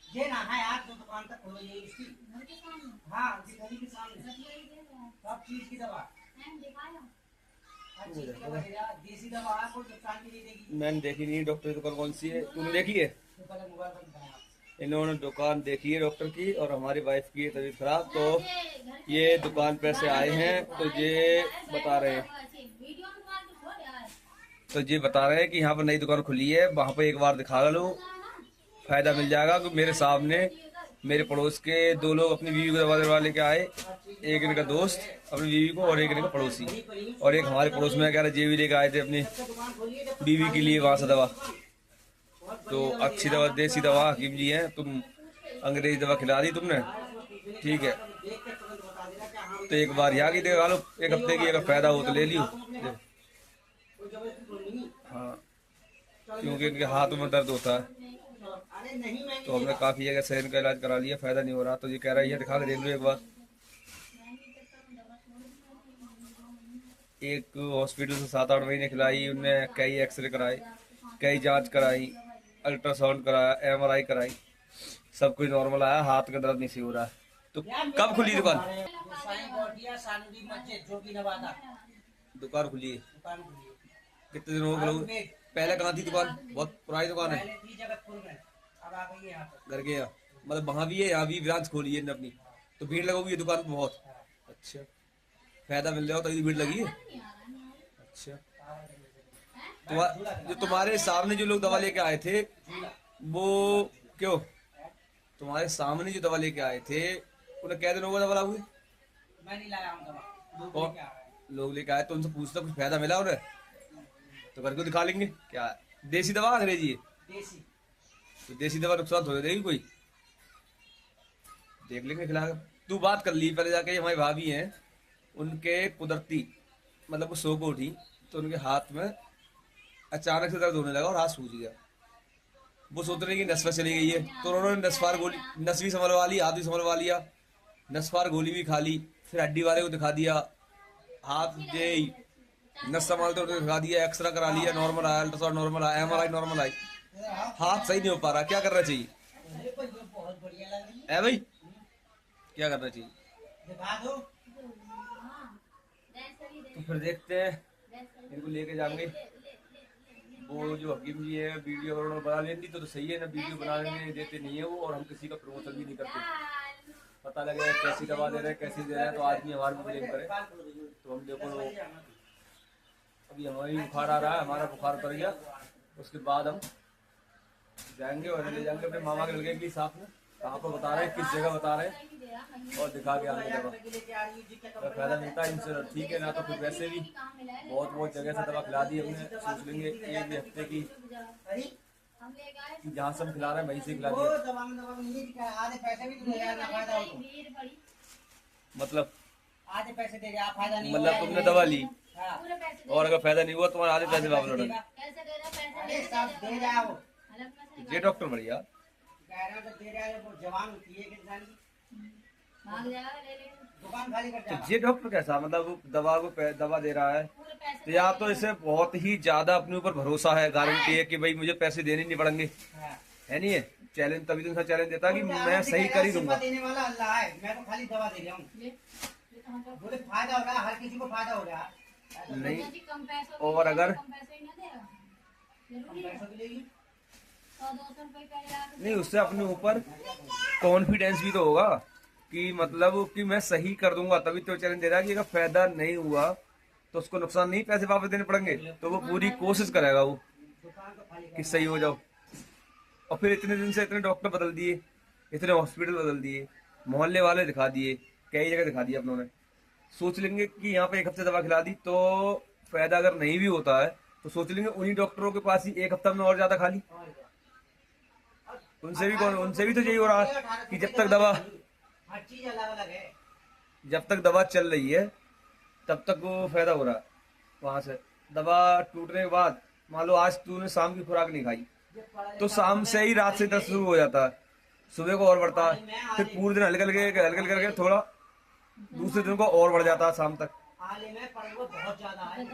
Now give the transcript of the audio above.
ये ना है आप जो दुकान तक खोलो ये इसकी घर के सामने। हाँ जी गली के सामने सब चीज की दवा देसी दवा आपको नुकसान की नहीं देगी। मैंने देखी नहीं डॉक्टर की दुकान कौन सी है, तूने देखी है? इन्होंने दुकान देखी है डॉक्टर की और हमारी वाइफ की तबीयत खराब, तो ये दुकान पे से आए हैं तो ये बता रहे हैं कि यहाँ पर नई दुकान खुली है, वहाँ पे एक बार दिखा लो फायदा मिल जाएगा। क्योंकि मेरे सामने मेरे पड़ोस के दो लोग अपनी बीवी को दवा दिलवा लेके आए, एक इनका दोस्त अपनी बीवी को और एक इनका पड़ोसी, और एक हमारे पड़ोस में कह रहे जे भी लेके आए थे अपनी बीवी के लिए वहां से दवा। तो अच्छी दवा देसी दवा हकीम जी है, तुम अंग्रेजी दवा खिला दी तुमने, ठीक है तो एक बार यहाँ की दिखा लो, एक हफ्ते की अगर फायदा हो तो ले लियो। हाँ क्योंकि इनके हाथ में दर्द होता है, तो हमने काफी जगह से इनका इलाज करा लिया, फायदा नहीं हो रहा, तो ये कह रही है दिखा के देख लो एक बार। एक हॉस्पिटल से 7-8 महीने खिलाई, उनने कई एक्सरे कराए, कई जांच कराई, अल्ट्रासाउंड कराया, MRI कराई, सब कुछ नॉर्मल आया, हाथ का दर्द नहीं सी हो रहा है। तो कब खुली दुकान? दुकान खुली है, कितने दिन हो गए? पहले कहाँ थी दुकान? बहुत पुरानी दुकान है, घर के यहाँ, मतलब वहाँ भी है यहाँ भी ब्रांच खोली है अपनी, तो भीड़ लगोगी ये दुकान बहुत। अच्छा फायदा मिल जाओ तभी भीड़ लगी है। अच्छा जो तुम्हारे सामने जो लोग दवा लेके आए थे वो क्यों तुम्हारे सामने जो दवा लेके आए थे उन्हें क्या दिन होगा दवा लाओगे? मैं नहीं लाया हूं दवा, लोग लेके आए तो उनसे पूछता कुछ फायदा मिला उन्हें तो घर को दिखा लेंगे। क्या देसी दवा अंग्रेजी है? देसी। तो देसी दवा नुकसान थोड़ी देगी कोई, देख लेंगे खिला। तू बात कर ली पहले जाके, हमारी भाभी हैं उनके कुदरती मतलब वो सो को उठी तो उनके हाथ में अचानक से दर्द होने लगा और हाथ सूज गया। वो सोच रहे कि नस्फा चली गई है तो उन्होंने नस्फार गोली, नस भी संभलवा ली, हाथ भी संभलवा लिया, नस्फार गोली भी खा ली, फिर हड्डी वाले को दिखा दिया, हाथ जे नस संभालते उन्होंने दिखा दिया, एक्सरा करा लिया, नॉर्मल आया, अल्ट्रासाउंड नॉर्मल आया, MRI नॉर्मल आई, हाथ सही नहीं हो पा रहा, क्या करना चाहिए है भाई? क्या करना चाहिए? तो फिर देखते हैं, इनको लेके जाएंगे। वो जो हकीम जी है वीडियो उन्होंने बना लेती तो सही है ना, वीडियो बनाने देते नहीं है वो, और हम किसी का प्रमोशन भी नहीं करते। पता लगे कैसी दवा दे रहे हैं कैसी दे रहे हैं तो आदमी हमारे में ब्लेम करे। तो हम देखो अभी हमारी बुखार आ रहा है, हमारा बुखार उतर गया, उसके बाद हम जाएंगे और ले जाएंगे अपने मामा के लगे की साथ में, कहाँ पर बता रहे हैं, किस जगह बता रहे हैं, और दिखा के आगे दवा तो फायदा मिलता है इनसे ठीक है ना। तो फिर वैसे भी बहुत जगह से दवा खिला दी हमने, सोच लेंगे एक भी हफ्ते की जहाँ से हम खिला रहे हैं वहीं से खिला दिया। मतलब आधे पैसे दे रहे, फायदा नहीं, मतलब तुमने दवा ली और अगर फायदा नहीं हुआ तुम्हारे आधे पैसे वापस लौट गए। ये डॉक्टर बढ़िया जवान होती है तो ये डॉक्टर कैसा, मतलब दवा दे रहा है तो या तो इसे बहुत ही ज्यादा अपने ऊपर भरोसा है, गारंटी है कि भाई मुझे पैसे देने नहीं पड़ेंगे, है नहीं है चैलेंज, तभी तो चैलेंज देता कि मैं सही कर ही दूंगा। देने वाला अल्लाह है, मैं तो खाली दवा दे रहा हूँ, मुझे फायदा हो रहा है, हर किसी को फायदा हो रहा है नहीं। और अगर नहीं उससे अपने ऊपर कॉन्फिडेंस भी तो होगा कि मतलब कि मैं सही कर दूंगा, तभी तो चैलेंज दे रहा है कि अगर फायदा नहीं हुआ तो उसको नुकसान नहीं, पैसे वापस देने पड़ेंगे, तो वो पूरी कोशिश करेगा वो कि सही हो जाओ। और फिर इतने दिन से इतने डॉक्टर बदल दिए, इतने हॉस्पिटल बदल दिए, मोहल्ले वाले दिखा दिए, कई जगह दिखा दिया अपनों ने, सोच लेंगे कि यहाँ पे एक हफ्ते दवा खिला दी तो फायदा अगर नहीं भी होता है तो सोच लेंगे उन्हीं डॉक्टरों के पास ही एक हफ्ता में और ज्यादा खा ली। उनसे भी तो यही हो रहा है कि जब तक दवा चल रही है तब तक वो फायदा हो रहा है। वहां से दवा टूटने के बाद मान लो आज तूने शाम की खुराक नहीं खाई तो शाम से ही रात से दर्द शुरू हो जाता है, सुबह को और बढ़ता है, फिर पूरे दिन हल्के हल्के थोड़ा दूसरे दिन को और बढ़ जाता है शाम तक। आले में पर वो बहुत ज्यादा है।